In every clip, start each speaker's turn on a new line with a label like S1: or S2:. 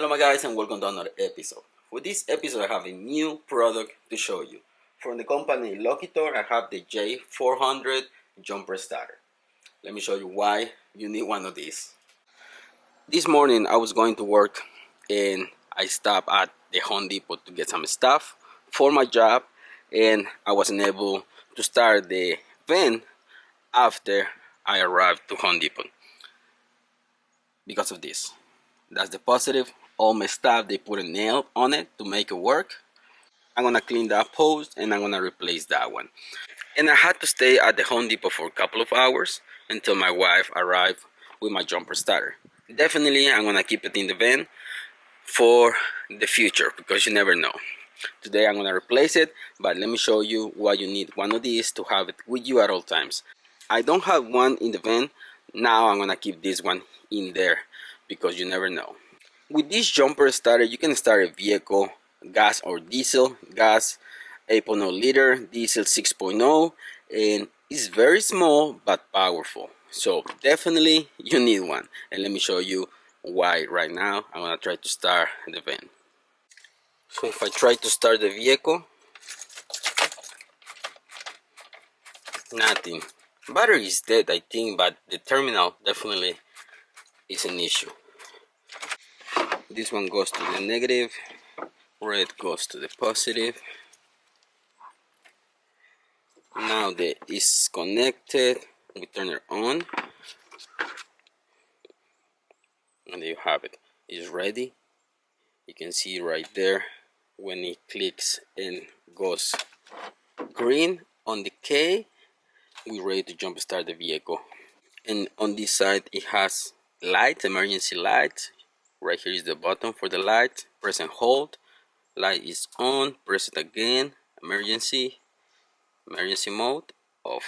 S1: Hello my guys and welcome to another episode. For this episode I have a new product to show you. From the company Lokithor I have the J400 jumper starter. Let me show you why you need one of these. This morning I was going to work and I stopped at the Home Depot to get some stuff for my job, and I wasn't able to start the van after I arrived to Home Depot because of this. That's the positive. All my stuff, they put a nail on it to make it work. I'm gonna clean that post and I'm gonna replace that one. And I had to stay at the Home Depot for a couple of hours until my wife arrived with my jumper starter. Definitely I'm gonna keep it in the van for the future because you never know. Today I'm gonna replace it, but let me show you why you need one of these to have it with you at all times. I don't have one in the van. Now I'm gonna keep this one in there because you never know. With this jumper starter you can start a vehicle, gas or diesel. Gas 8.0 liter, diesel 6.0, and it's very small but powerful. So definitely you need one, and let me show you why right now. I'm gonna try to start the van. So if I try to start the vehicle, nothing. Battery is dead I think, but the terminal definitely is an issue. This one goes to the negative, red goes to the positive. Now that it's connected, we turn it on, and there you have it. It's ready. You can see right there when it clicks and goes green on the K, we're ready to jump start the vehicle. And on this side it has lights, emergency lights. Right here is the button for the light. Press and hold. Light is on. Press it again. Emergency mode off.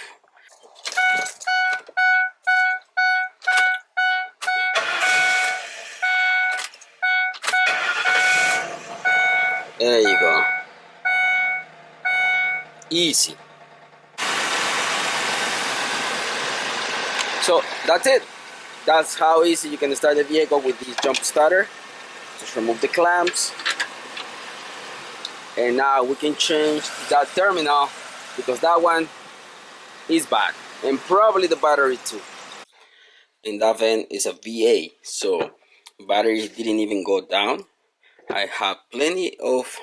S1: There you go. Easy. So that's it. That's how easy you can start the vehicle with this jump starter. Just remove the clamps, and now we can change that terminal because that one is bad, and probably the battery too. And that van is a VA, so battery didn't even go down. I have plenty of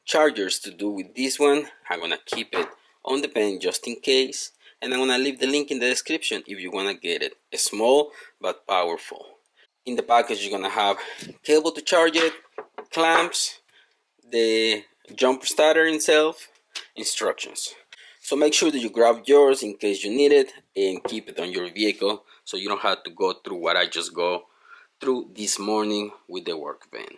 S1: chargers to do with this one. I'm gonna keep it on the van just in case, and I'm gonna leave the link in the description if you wanna get it. It's small but powerful. In the package you're gonna have cable to charge it, clamps, the jumper starter itself, instructions. So make sure that you grab yours in case you need it, and keep it on your vehicle so you don't have to go through what I just go through this morning with the work van.